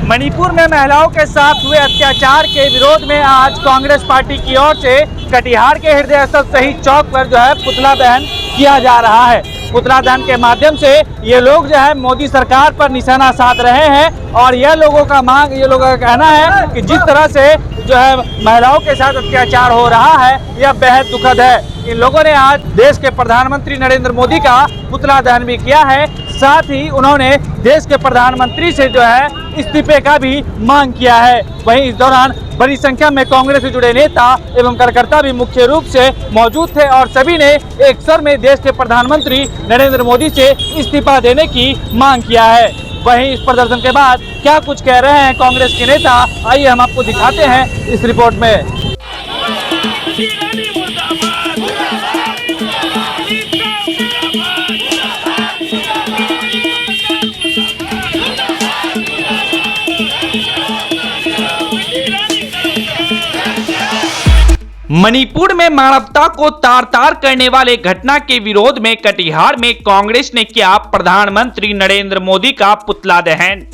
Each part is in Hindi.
मणिपुर में महिलाओं के साथ हुए अत्याचार के विरोध में आज कांग्रेस पार्टी की ओर से कटिहार के हृदय स्थल शहीद चौक पर जो है पुतला दहन किया जा रहा है। पुतला दहन के माध्यम से ये लोग जो है मोदी सरकार पर निशाना साध रहे हैं और ये लोगों का कहना है कि जिस तरह से जो है महिलाओं के साथ अत्याचार हो रहा है यह बेहद दुखद है। इन लोगों ने आज देश के प्रधानमंत्री नरेंद्र मोदी का पुतला दहन भी किया है। साथ ही उन्होंने देश के प्रधानमंत्री से जो है इस्तीफे का भी मांग किया है। वहीं इस दौरान बड़ी संख्या में कांग्रेस से जुड़े नेता एवं कार्यकर्ता भी मुख्य रूप से मौजूद थे और सभी ने एक स्वर में देश के प्रधानमंत्री नरेंद्र मोदी से इस्तीफा देने की मांग किया है। वहीं इस प्रदर्शन के बाद क्या कुछ कह रहे हैं कांग्रेस के नेता, आइए हम आपको दिखाते हैं इस रिपोर्ट में। मणिपुर में मानवता को तार तार करने वाले घटना के विरोध में कटिहार में कांग्रेस ने किया प्रधानमंत्री नरेंद्र मोदी का पुतला दहन।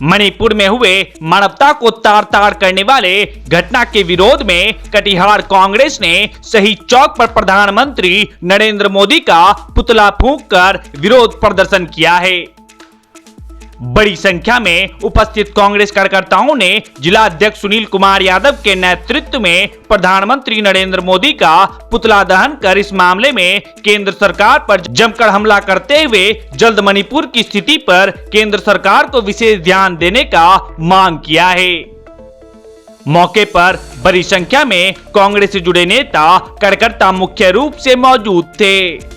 मणिपुर में हुए मानवता को तार तार करने वाले घटना के विरोध में कटिहार कांग्रेस ने शहीद चौक पर प्रधानमंत्री नरेंद्र मोदी का पुतला फूंककर विरोध प्रदर्शन किया है। बड़ी संख्या में उपस्थित कांग्रेस कार्यकर्ताओं ने जिला अध्यक्ष सुनील कुमार यादव के नेतृत्व में प्रधानमंत्री नरेंद्र मोदी का पुतला दहन कर इस मामले में केंद्र सरकार पर जमकर हमला करते हुए जल्द मणिपुर की स्थिति पर केंद्र सरकार को विशेष ध्यान देने का मांग किया है। मौके पर बड़ी संख्या में कांग्रेस से जुड़े नेता कार्यकर्ता मुख्य रूप से मौजूद थे।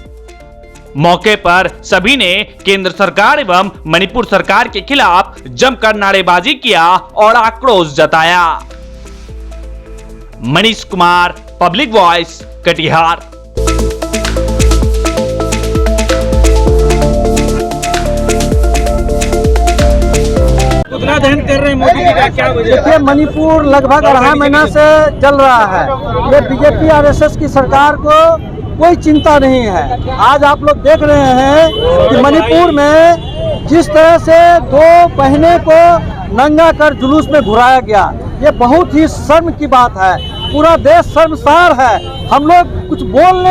मौके पर सभी ने केंद्र सरकार एवं मणिपुर सरकार के खिलाफ जमकर नारेबाजी किया और आक्रोश जताया। Manish Kumar, public voice, Katihar. पुतला दहन कर रहे हैं मोदी जी का, क्या वजह? देखिए, मणिपुर लगभग 2.5 महीना से चल रहा है। ये बीजेपी आरएसएस की सरकार को कोई चिंता नहीं है। आज आप लोग देख रहे हैं कि मणिपुर में जिस तरह से 2 बहनें को नंगा कर जुलूस में घुराया गया, ये बहुत ही शर्म की बात है। पूरा देश शर्मसार है। हम लोग कुछ बोल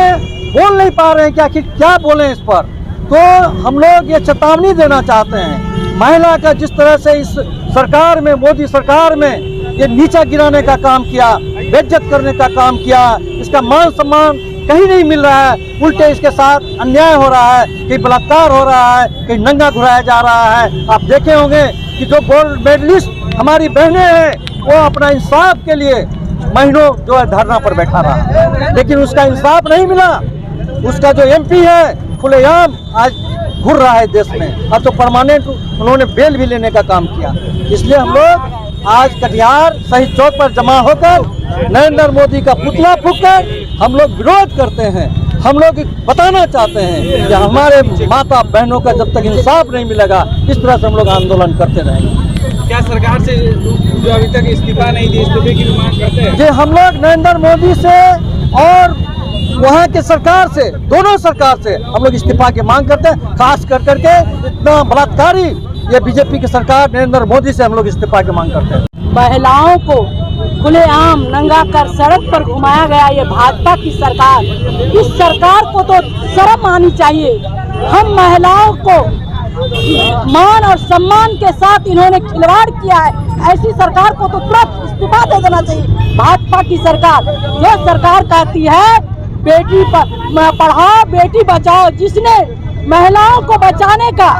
नहीं पा रहे हैं कि आखिर क्या बोलें इस पर। तो हम लोग ये चेतावनी देना चाहते हैं, महिला का जिस तरह से इस सरकार में, मोदी सरकार में ये नीचा गिराने का काम किया, बेइज्जत करने का काम किया, इसका मान सम्मान कहीं नहीं मिल रहा है। उल्टे इसके साथ अन्याय हो रहा है, कहीं बलात्कार हो रहा है, कहीं नंगा घुराया जा रहा है। आप देखे होंगे कि जो गोल्ड मेडलिस्ट हमारी बहनें हैं वो अपना इंसाफ के लिए महीनों जो है धरना पर बैठा रहा, लेकिन उसका इंसाफ नहीं मिला। उसका जो एमपी है खुलेआम आज घूर रहा है देश में। अब तो परमानेंट उन्होंने बेल भी लेने का काम किया। इसलिए हम लोग आज कटिहार शहीद चौक पर जमा होकर नरेंद्र मोदी का पुतला फूंककर हम लोग विरोध करते हैं। हम लोग बताना चाहते हैं कि हमारे माता बहनों का जब तक इंसाफ नहीं मिलेगा, इस तरह से हम लोग आंदोलन करते रहेंगे। क्या सरकार से जो अभी तक इस्तीफा नहीं दी, इस्तीफे की मांग करते हैं? जी, हम लोग नरेंद्र मोदी से और वहाँ के सरकार से, दोनों सरकार से हम लोग इस्तीफा की मांग करते हैं। खास कर करके इतना बलात्कारी ये बीजेपी की सरकार नरेंद्र मोदी से हम लोग इस्तीफा की मांग करते हैं। महिलाओं को खुलेआम नंगा कर सड़क पर घुमाया गया ये भाजपा की सरकार, इस सरकार को तो शर्म आनी चाहिए। हम महिलाओं को मान और सम्मान के साथ इन्होंने खिलवाड़ किया है। ऐसी सरकार को तो तुरंत इस्तीफा दे देना चाहिए। भाजपा की सरकार, जो सरकार कहती है बेटी पढ़ाओ बेटी बचाओ, जिसने महिलाओं को बचाने का,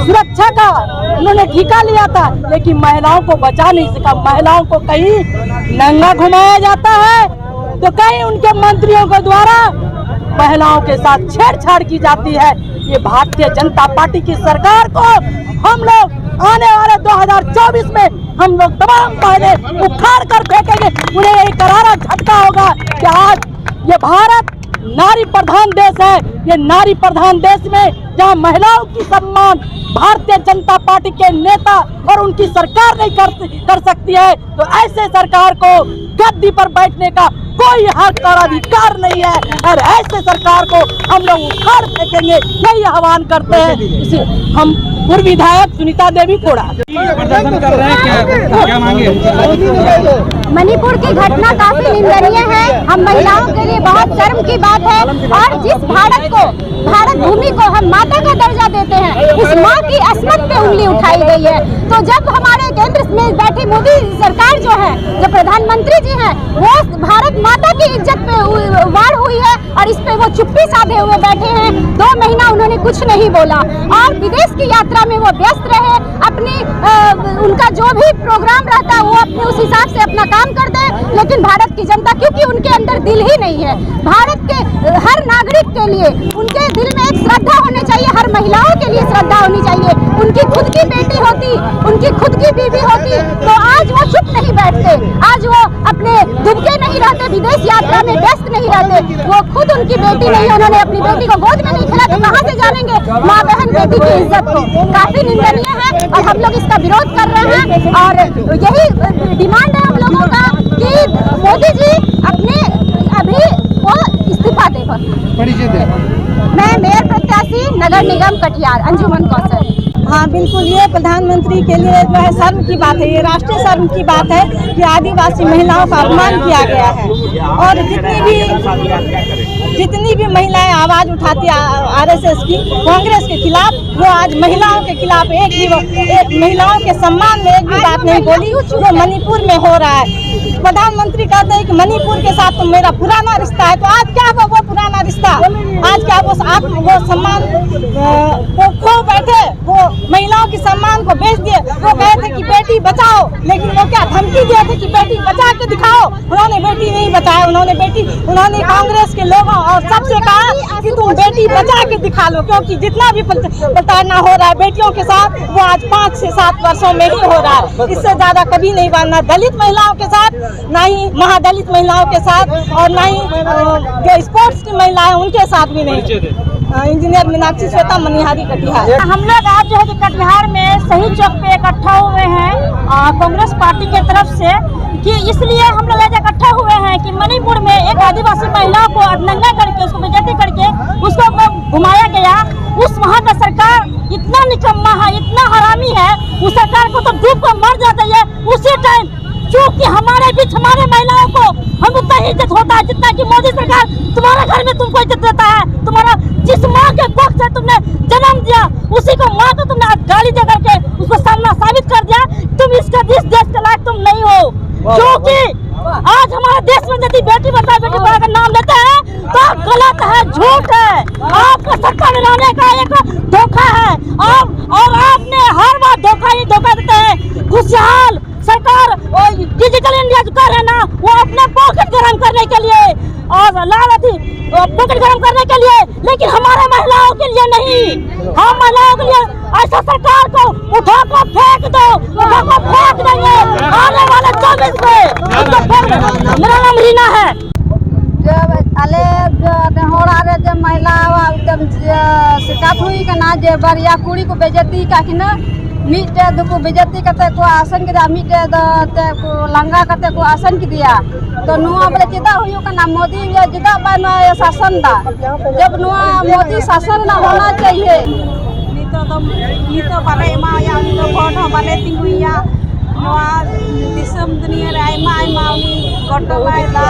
सुरक्षा का उन्होंने ठेका लिया था, लेकिन महिलाओं को बचा नहीं सका। महिलाओं को कहीं नंगा घुमाया जाता है तो कहीं उनके मंत्रियों के द्वारा महिलाओं के साथ छेड़छाड़ की जाती है। ये भारतीय जनता पार्टी की सरकार को हम लोग आने वाले 2024 में हम लोग तमाम पहले उखाड़ कर फेंकेंगे। उन्हें एक करारा झटका होगा कि आज ये भारत नारी प्रधान देश है। ये नारी प्रधान देश में जहां महिलाओं की सम्मान भारतीय जनता पार्टी के नेता और उनकी सरकार नहीं कर सकती है, तो ऐसे सरकार को गद्दी पर बैठने का कोई हक और अधिकार नहीं है। और ऐसे सरकार को हम लोग उखाड़ फेंकेंगे, यही आह्वान करते हैं। इसी हम पूर्व विधायक सुनीता देवी कोड़ा प्रदर्शन कर रहे हैं, क्या मांगे? मणिपुर की घटना काफी निंदनीय है। हम महिलाओं के लिए बहुत शर्म की बात है। और जिस भारत भूमि को हम माता का दर्जा देते हैं, उस माँ की अस्मत पे उंगली उठाई गई है। तो जब हमारे केंद्र में बैठी मोदी सरकार जो है, जो प्रधानमंत्री जी हैं, वो भारत माता की इज्जत पे वार हुई है और इस पे वो चुप्पी साधे हुए बैठे हैं। 2 महीना उन्होंने कुछ नहीं बोला और विदेश की यात्रा में वो व्यस्त रहे। अपनी उनका जो भी प्रोग्राम रहता है वो अपने उस हिसाब से अपना काम कर दे, लेकिन भारत की जनता, क्योंकि उनके अंदर दिल ही नहीं है। भारत के हर नागरिक के लिए उनके दिल में एक श्रद्धा होनी चाहिए, हर महिलाओं के लिए श्रद्धा होनी चाहिए। उनकी खुद की बेटी होती, उनकी खुद की बीवी होती, तो आज वो चुप नहीं बैठते, आज वो अपने दुबके नहीं रहते, विदेश यात्रा में व्यस्त नहीं रहते। वो खुद उनकी बेटी नहीं, उन्होंने अपनी बेटी को गोद में नहीं खेला, तो कहाँ से जानेंगे माँ बहन बेटी की इज्जत को? काफी निंदनीय है और हम लोग इसका विरोध कर रहे हैं। और यही डिमांड है हम लोगों का कि मोदी जी अपने अभी वो इस्तीफा दे। मैं मेयर प्रत्याशी नगर निगम कटिहार अंजुमन कौशल। हाँ बिल्कुल, ये प्रधानमंत्री के लिए जो है शर्म की बात है, ये राष्ट्रीय शर्म की बात है कि आदिवासी महिलाओं का अपमान किया गया है। और जितनी भी महिलाएं आवाज उठाती आरएसएस की, कांग्रेस के खिलाफ, वो आज महिलाओं के खिलाफ एक महिलाओं के सम्मान में एक भी बात नहीं बोली जो मणिपुर में हो रहा है। प्रधानमंत्री कहते हैं कि मणिपुर के साथ तो मेरा पुराना रिश्ता है, तो आज क्या हुआ वो पुराना रिश्ता? आज क्या वो सम्मान को खो बैठे, वो महिलाओं के सम्मान को बेच दिए। वो कहे थे कि बेटी बचाओ, लेकिन वो क्या धमकी दिए थे कि बेटी बचा के दिखाओ। उन्होंने बेटी नहीं बचाया, उन्होंने कांग्रेस के लोगों और सबसे कहा कि तुम बेटी बचा के दिखा लो, क्योंकि जितना भी प्रताड़ना हो रहा है बेटियों के साथ, वो आज 5 से 7 वर्षों में ही हो रहा है। इससे ज्यादा कभी नहीं बनना, दलित महिलाओं के साथ, ना ही महादलित महिलाओं के साथ, और ना ही जो स्पोर्ट्स की महिलाएं उनके साथ भी नहीं। इंजीनियर मीनाक्षी श्वेता मनिहारी कटिहार। हम लोग आज जो है कि कटिहार में शहीद चौक पे इकट्ठा हुए हैं कांग्रेस पार्टी के तरफ से, कि इसलिए हम लोग आज इकट्ठा हुए हैं कि मणिपुर में एक आदिवासी महिला को नंगा करके, उसको बेइज्जती करके उसको घुमाया गया। उस वहाँ का सरकार इतना निकम्मा है, इतना हरामी है, उस सरकार को तो डूब कर मर जाता है उसी टाइम। क्योंकि हमारे बीच हमारे महिलाओं को हम उतना ही इज्जत होता है जितना कि मोदी सरकार तुम्हारे घर में तुमको इज्जत देता है। तुम्हारा जिस माँ के कोख से तुमने जन्म दिया, उसी को माँ को तुमने गाली दे करके उसको सामना साबित कर दिया। तुम इस देश के लायक तुम नहीं हो, क्योंकि आज हमारे देश में यदि बेटी बचाओ का नाम लेते हैं तो गलत है, झूठ है, आपका सत्ता में रहने का एक धोखा है। और आपने हर बार धोखा देते हैं। खुशहाल सरकार डिजिटल इंडिया जो कर रहे हैं ना, वो अपने पॉकेट गरम करने के लिए और पॉकेट गरम करने के लिए, लेकिन हमारे महिलाओं के लिए नहीं। हम महिलाओं के लिए ऐसा सरकार को उठा को फेंक दो, उठा को फेंक देंगे आने वाले 24 में। मेरा नाम रीना है। जब महिला शिकायत हुई का ना जे बरिया कुड़ी को बेइज्जती का कि ना मीटे को बेइज्जती करते को आसन के मीटे को लंगा करते को आसन की दिया, तो नुआ बोले चिदा हुई का ना मोदी चिदा बना शासन दा, जब नुआ मोदी शासन ना होना चाहिए। बाले माया भोट हो बाले तिंगुया दिसम दुनिया रे आयमा आयमा गटो बायला